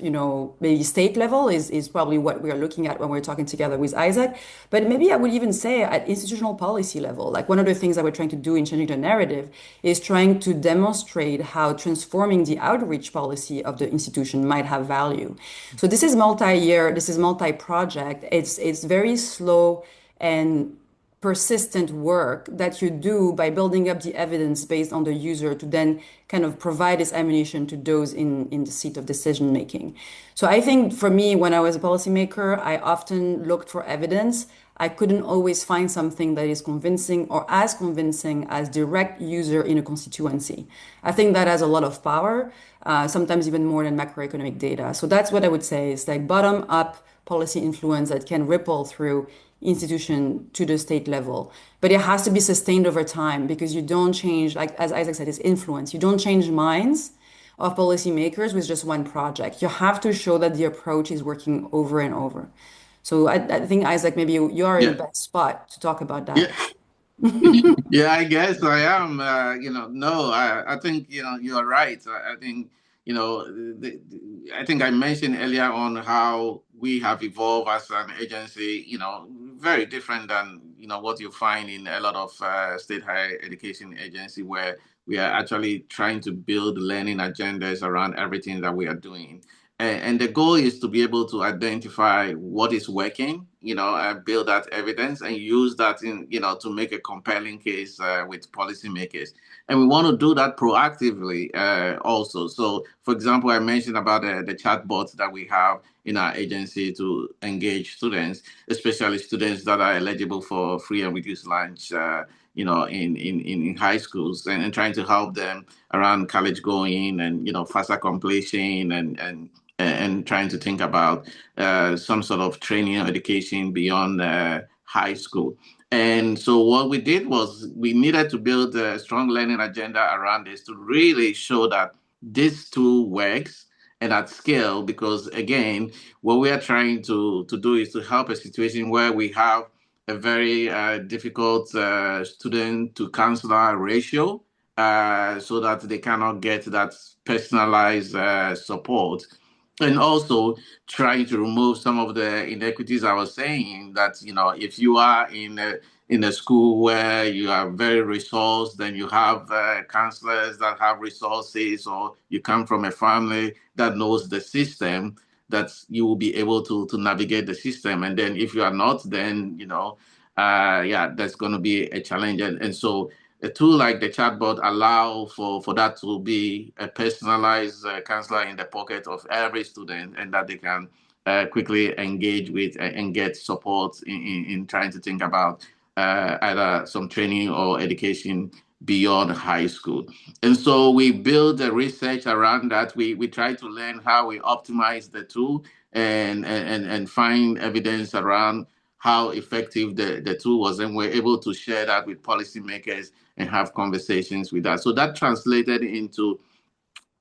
maybe state level is probably what we are looking at when we're talking together with Isaac. But maybe I would even say at institutional policy level, like one of the things that we're trying to do in changing the narrative is trying to demonstrate how transforming the outreach policy of the institution might have value. So this is multi-year, this is multi-project. It's very slow and persistent work that you do by building up the evidence based on the user to then kind of provide this ammunition to those in the seat of decision making. So I think for me, when I was a policymaker, I often looked for evidence. I couldn't always find something that is convincing or as convincing as direct user in a constituency. I think that has a lot of power, sometimes even more than macroeconomic data. So that's what I would say is like bottom up policy influence that can ripple through institution to the state level. But it has to be sustained over time because you don't change, like as Isaac said, it's influence. You don't change minds of policymakers with just one project. You have to show that the approach is working over and over. So I think Isaac, maybe you are in the Yeah. best spot to talk about Yeah. that. Yeah, I guess I am. No, I think, you're right. I think, I think I mentioned earlier on how we have evolved as an agency, very different than, what you find in a lot of state higher education agency where we are actually trying to build learning agendas around everything that we are doing. And the goal is to be able to identify what is working, and build that evidence and use that to make a compelling case with policymakers. And we want to do that proactively also. So, for example, I mentioned about the chatbots that we have in our agency to engage students, especially students that are eligible for free and reduced lunch. In high schools and trying to help them around college going and faster completion and trying to think about some sort of training or education beyond high school. And so what we did was we needed to build a strong learning agenda around this to really show that this tool works and at scale, because again, what we are trying to do is to help a situation where we have a very difficult student to counselor ratio so that they cannot get that personalized support, and also trying to remove some of the inequities I was saying that, if you are in a school where you are very resourced, then you have counselors that have resources, or you come from a family that knows the system, that you will be able to navigate the system. And then if you are not, then, yeah, that's going to be a challenge. And so a tool like the chatbot allow for that to be a personalized counselor in the pocket of every student, and that they can quickly engage with and get support in trying to think about either some training or education beyond high school. And so we build the research around that. We try to learn how we optimize the tool and find evidence around how effective the tool was, and we're able to share that with policymakers and have conversations with that. So that translated into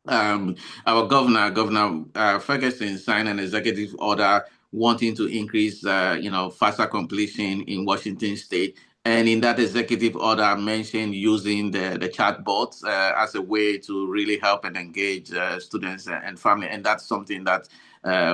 our Governor Ferguson, signed an executive order wanting to increase, faster completion in Washington State. And in that executive order, I mentioned using the chatbots as a way to really help and engage students and family. And that's something that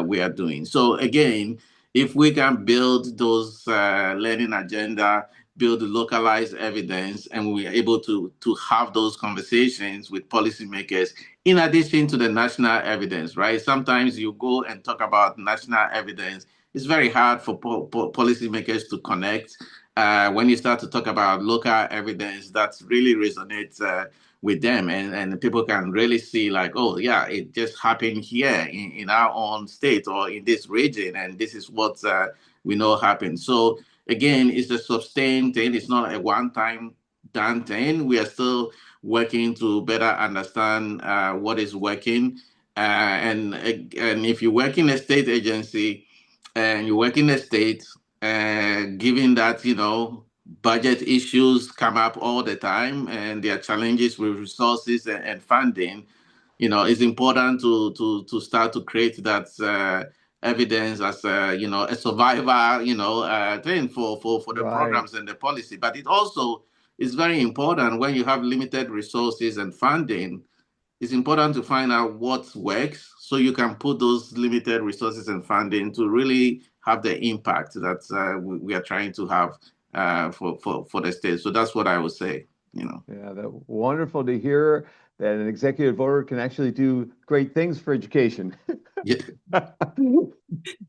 we are doing. So again, If we can build those learning agenda, build localized evidence, and we're able to have those conversations with policymakers in addition to the national evidence, right? Sometimes you go and talk about national evidence. It's very hard for policymakers to connect. When you start to talk about local evidence, that really resonates with them, and people can really see like, oh yeah, it just happened here in our own state or in this region, and this is what we know happened. So again, it's a sustained thing. It's not a one-time done thing. We are still working to better understand what is working. And if you work in a state agency and you work in a state, given that, budget issues come up all the time and there are challenges with resources and funding, it's important to start to create that evidence as a survivor, thing for the Right. programs and the policy. But it also is very important when you have limited resources and funding. It's important to find out what works so you can put those limited resources and funding to really have the impact that we are trying to have for the state. So that's what I would say. Yeah, that wonderful to hear that an executive order can actually do great things for education Yeah.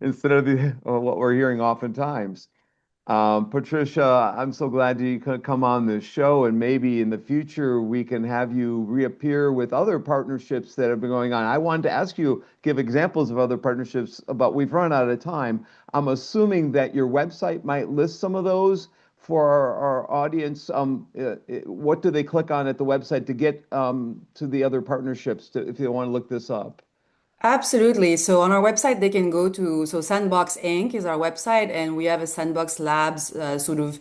instead of what we're hearing oftentimes. Patricia, I'm so glad you could come on this show, and maybe in the future we can have you reappear with other partnerships that have been going on. I wanted to ask you, give examples of other partnerships, but we've run out of time. I'm assuming that your website might list some of those for our audience. What do they click on at the website to get to the other partnerships if they want to look this up? Absolutely. So on our website, they can go to, so Sandbox Inc. is our website, and we have a Sandbox Labs sort of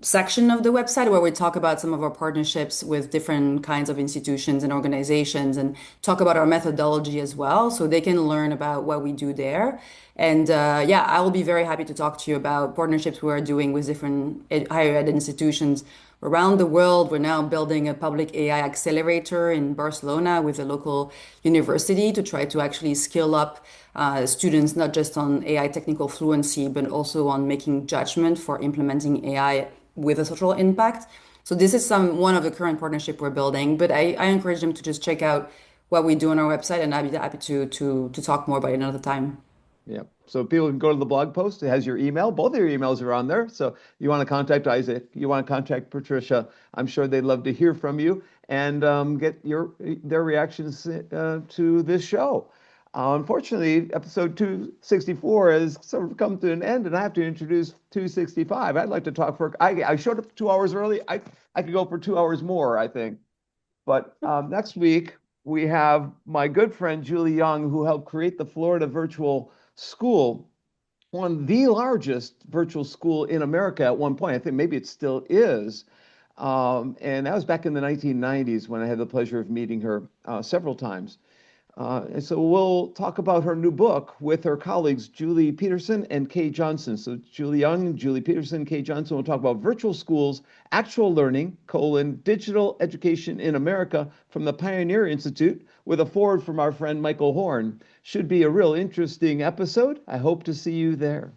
section of the website where we talk about some of our partnerships with different kinds of institutions and organizations and talk about our methodology as well. So they can learn about what we do there. And yeah, I will be very happy to talk to you about partnerships we are doing with different higher ed institutions around the world. We're now building a public AI accelerator in Barcelona with a local university to try to actually skill up students, not just on AI technical fluency, but also on making judgment for implementing AI with a social impact. So this is one of the current partnership we're building, but I encourage them to just check out what we do on our website, and I'd be happy to talk more about it another time. Yeah. So people can go to the blog post. It has your email. Both of your emails are on there. So you want to contact Isaac, you want to contact Patricia. I'm sure they'd love to hear from you and get their reactions to this show. Unfortunately, episode 264 has sort of come to an end, and I have to introduce 265. I'd like to talk I showed up 2 hours early. I could go for 2 hours more, I think. But next week, we have my good friend Julie Young, who helped create the Florida Virtual School, one of the largest virtual school in America at one point. I think maybe it still is. And that was back in the 1990s when I had the pleasure of meeting her several times. And so we'll talk about her new book with her colleagues, Julie Peterson and Kay Johnson. So Julie Young, Julie Peterson, Kay Johnson will talk about virtual schools, actual learning, digital education in America from the Pioneer Institute with a forward from our friend Michael Horn. Should be a real interesting episode. I hope to see you there.